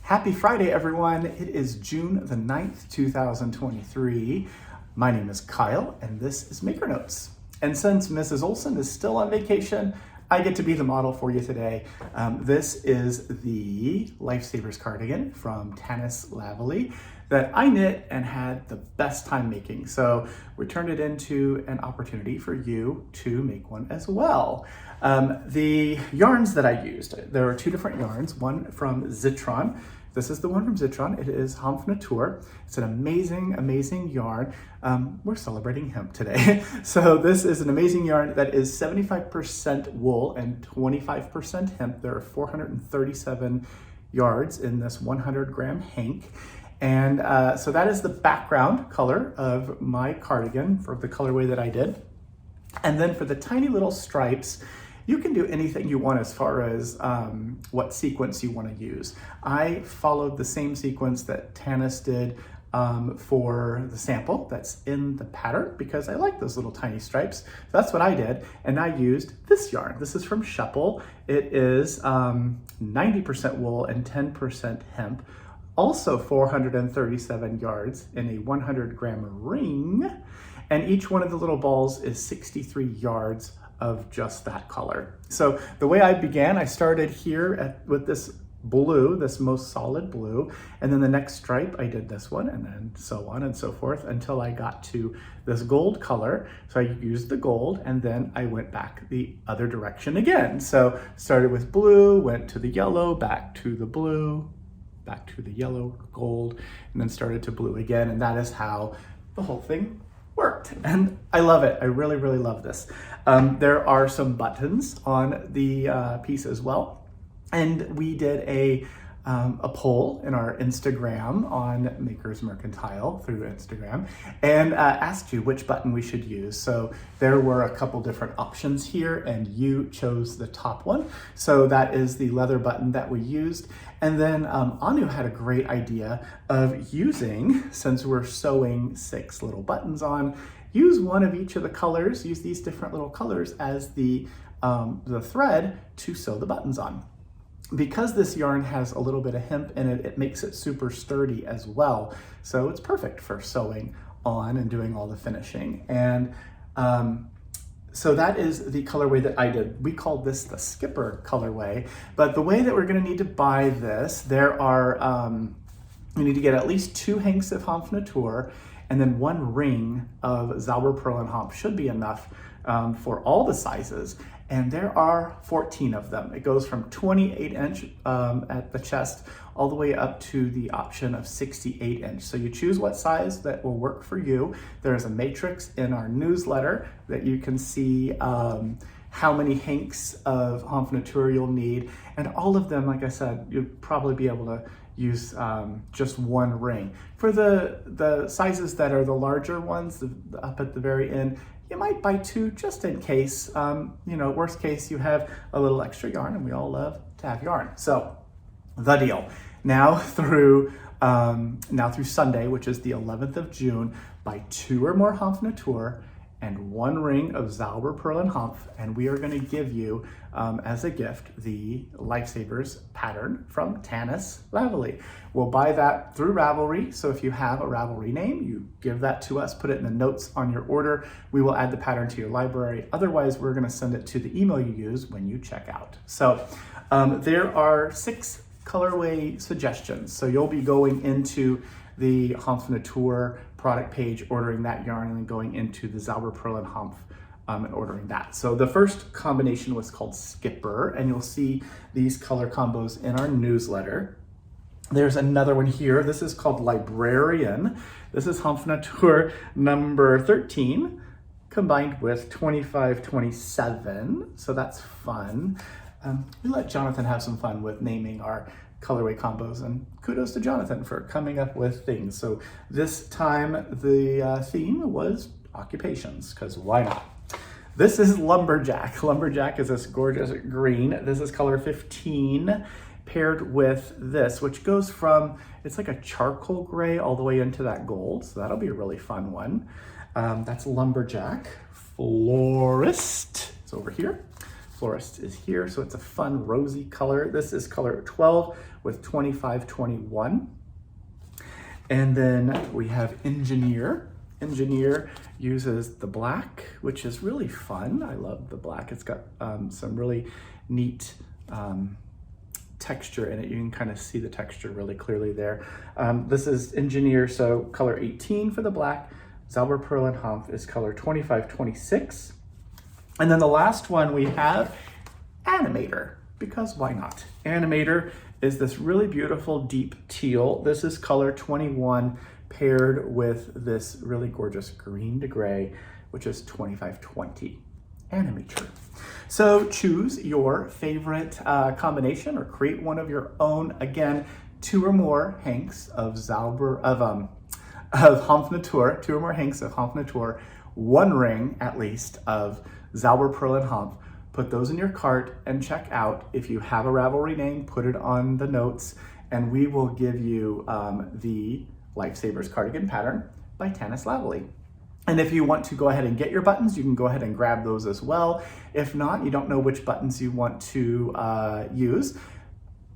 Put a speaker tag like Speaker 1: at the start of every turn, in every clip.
Speaker 1: Happy Friday, everyone. It is June the 9th, 2023. My name is Kyle, and this is Maker Notes. And since Mrs. Olson is still on vacation, I get to be the model for you today. This is the Lifesavers cardigan from Tanis Lavallee that I knit and had the best time making. So we turned it into an opportunity for you to make one as well. The yarns that I used, there are two different yarns, one from Zitron. This is the one from Zitron. It is Hanf Natur. It's an amazing, amazing yarn. We're celebrating hemp today. So this is an amazing yarn that is 75% wool and 25% hemp. There are 437 yards in this 100 gram hank. And so that is the background color of my cardigan for the colorway that I did. And then for the tiny little stripes, you can do anything you want as far as what sequence you want to use. I followed the same sequence that Tanis did for the sample that's in the pattern because I like those little tiny stripes. That's what I did, and I used this yarn. This is from Schepel. It is 90% wool and 10% hemp. Also 437 yards in a 100 gram ring, and each one of the little balls is 63 yards of just that color. So the way I began, I started here with this blue, this most solid blue, and then the next stripe, I did this one, and then so on and so forth until I got to this gold color. So I used the gold, and then I went back the other direction again. So started with blue, went to the yellow, back to the blue, back to the yellow, gold, and then started to blue again, and that is how the whole thing worked. And I love it. I really, really love this. There are some buttons on the piece as well. And we did a poll in our Instagram on Makers Mercantile through Instagram and asked you which button we should use. So there were a couple different options here and you chose the top one. So that is the leather button that we used. And then Anu had a great idea of using, since we're sewing 6 little buttons on, use one of each of the colors, use these different little colors as the thread to sew the buttons on. Because this yarn has a little bit of hemp in it, it makes it super sturdy as well. So it's perfect for sewing on and doing all the finishing. And so that is the colorway that I did. We called this the Skipper colorway, but the way that we're gonna need to buy this, there are, you need to get at least 2 hanks of Hanf Natur and then 1 ring of Zauberperl and Hanf should be enough for all the sizes. And there are 14 of them. It goes from 28 inch at the chest all the way up to the option of 68 inch. So you choose what size that will work for you. There's a matrix in our newsletter that you can see how many hanks of Hanf Natur you'll need. And all of them, like I said, you'd probably be able to use just 1 ring. For the sizes that are the larger ones, up at the very end, you might buy 2 just in case. Worst case, you have a little extra yarn, and we all love to have yarn. So the deal. Now through Sunday, which is the 11th of June, buy 2 or more Hanf Natur and 1 ring of Zauberperl and Hanf, and we are going to give you as a gift the Lifesavers pattern from Tanis Lavallee. We'll buy that through Ravelry, so if you have a Ravelry name, you give that to us, put it in the notes on your order. We will add the pattern to your library. Otherwise, we're going to send it to the email you use when you check out. So there are 6 colorway suggestions. So you'll be going into the Hanf Natur product page, ordering that yarn, and then going into the Zauberperl and Hanf and ordering that. So the first combination was called Skipper, and you'll see these color combos in our newsletter. There's another one here. This is called Librarian. This is Hanf Natur number 13 combined with 2527. So that's fun. We let Jonathan have some fun with naming our colorway combos, and kudos to Jonathan for coming up with things. So this time the theme was occupations, because why not? This is Lumberjack. Lumberjack is this gorgeous green. This is color 15 paired with this, which goes from, it's like a charcoal gray all the way into that gold. So that'll be a really fun one. That's Lumberjack. Florist, it's over here. florist is here. So it's a fun rosy color. This is color 12 with 2521. And then we have Engineer. Engineer uses the black, which is really fun. I love the black. It's got some really neat texture in it. You can kind of see the texture really clearly there. This is Engineer, so color 18 for the black. Zauber Pearl and Hanf is color 2526. And then the last one we have, Animator, because why not? Animator is this really beautiful deep teal. This is color 21 paired with this really gorgeous green to gray, which is 2520. Animator. So choose your favorite combination or create one of your own. Again, 2 or more hanks of Hanf Natur, 2 or more hanks of Hanf Natur, 1 ring at least of Zauber Pearl and Hanf. Put those in your cart and check out. If you have a Ravelry name, put it on the notes, and we will give you the Lifesavers cardigan pattern by Tanis Lavallee. And if you want to go ahead and get your buttons, you can go ahead and grab those as well. If not, you don't know which buttons you want to use,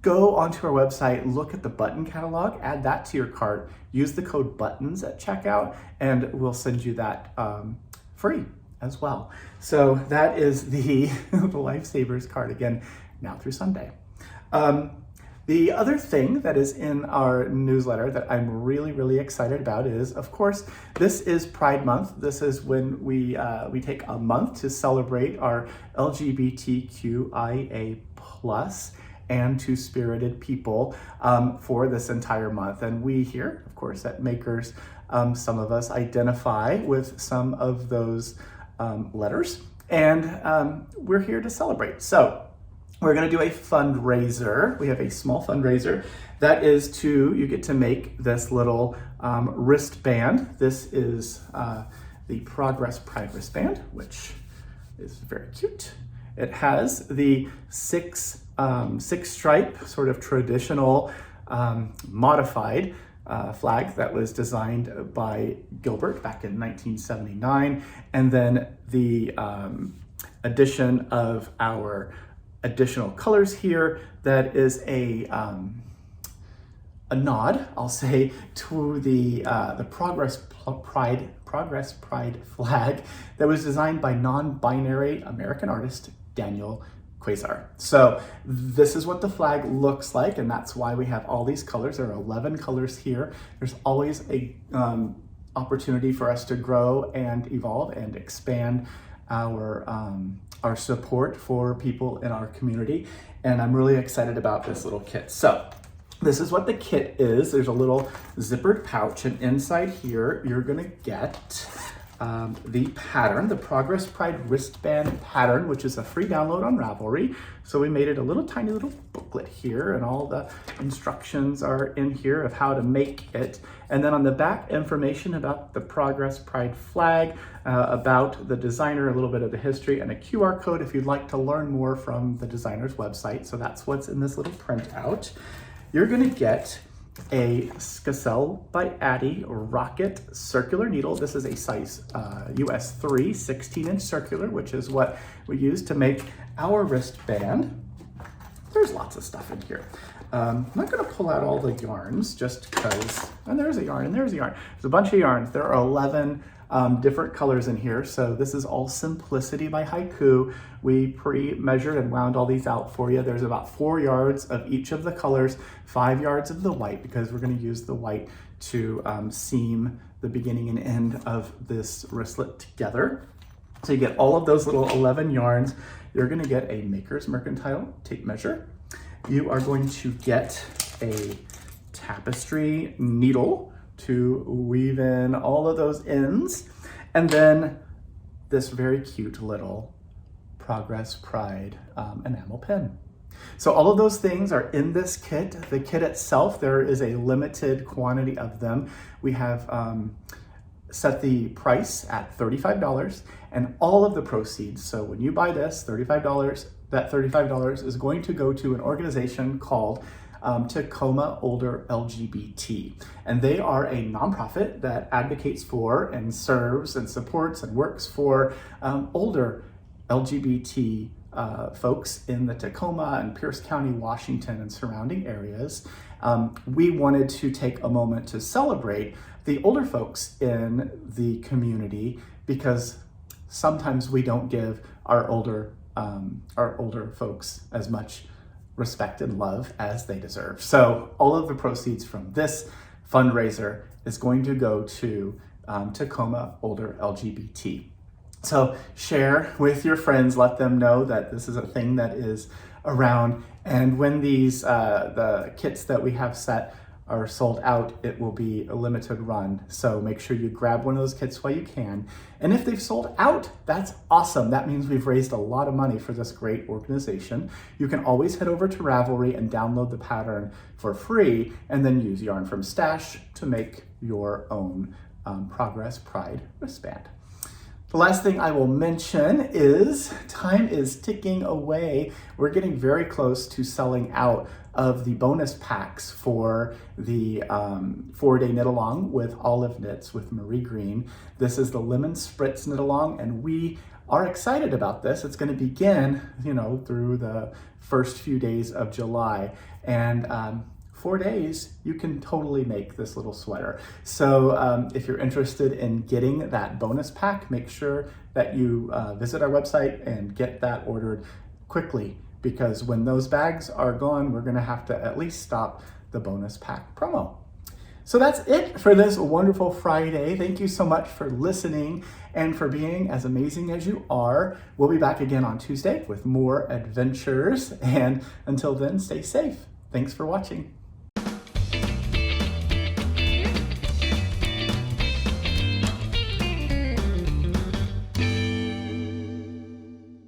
Speaker 1: go onto our website, look at the button catalog, add that to your cart, use the code BUTTONS at checkout, and we'll send you that free as well. So that is the Lifesavers cardigan now through Sunday. The other thing that is in our newsletter that I'm really, really excited about is, of course, this is Pride Month. This is when we take a month to celebrate our LGBTQIA+ and two-spirited people for this entire month. And we here, of course, at Makers, some of us identify with some of those letters, and we're here to celebrate. So we're going to do a fundraiser. We have a small fundraiser that is you get to make this little wristband. This is the Progress Pride wristband, which is very cute. It has the six stripe, sort of traditional modified flag that was designed by Gilbert back in 1979. And then the addition of our additional colors here that is a nod, I'll say, to the Progress Pride flag that was designed by non-binary American artist Daniel Quasar. So this is what the flag looks like, and that's why we have all these colors. There are 11 colors here. There's always a opportunity for us to grow and evolve and expand our support for people in our community, and I'm really excited about this little kit. So this is what the kit is. There's a little zippered pouch, and inside here you're gonna get the pattern, the Progress Pride wristband pattern, which is a free download on Ravelry. So we made it a little tiny little booklet here, and all the instructions are in here of how to make it. And then on the back, information about the Progress Pride flag, about the designer, a little bit of the history, and a QR code if you'd like to learn more from the designer's website. So that's what's in this little printout. You're gonna get a Skacel by Addi Rocket circular needle. This is a size US 3, 16-inch circular, which is what we use to make our wristband. There's lots of stuff in here. I'm not gonna pull out all the yarns just because, and there's a yarn, and there's a yarn. There's a bunch of yarns. There are 11 different colors in here. So this is all Simplicity by Haiku. We pre-measured and wound all these out for you. There's about 4 yards of each of the colors, 5 yards of the white, because we're gonna use the white to seam the beginning and end of this wristlet together. So you get all of those little 11 yarns. You're gonna get a Makers Mercantile tape measure. You are going to get a tapestry needle to weave in all of those ends, and then this very cute little Progress Pride enamel pen. So all of those things are in this kit. The kit itself, there is a limited quantity of them. We have set the price at $35, and all of the proceeds, so when you buy this, $35, that $35 is going to go to an organization called Tacoma Older LGBT. And they are a nonprofit that advocates for and serves and supports and works for older LGBT folks in the Tacoma and Pierce County, Washington, and surrounding areas, we wanted to take a moment to celebrate the older folks in the community, because sometimes we don't give our older folks as much respect and love as they deserve. So all of the proceeds from this fundraiser is going to go to Tacoma Older LGBT. So share with your friends, let them know that this is a thing that is around. And when these the kits that we have set are sold out, it will be a limited run. So make sure you grab one of those kits while you can. And if they've sold out, that's awesome. That means we've raised a lot of money for this great organization. You can always head over to Ravelry and download the pattern for free, and then use Yarn from Stash to make your own Progress Pride wristband. The last thing I will mention is time is ticking away. We're getting very close to selling out of the bonus packs for the 4-day knit along with Olive Knits with Marie Green. This is the Lemon Spritz knit along, and we are excited about this. It's going to begin, through the first few days of July, and 4 days, you can totally make this little sweater. So if you're interested in getting that bonus pack, make sure that you visit our website and get that ordered quickly, because when those bags are gone, we're gonna have to at least stop the bonus pack promo. So that's it for this wonderful Friday. Thank you so much for listening and for being as amazing as you are. We'll be back again on Tuesday with more adventures. And until then, stay safe. Thanks for watching.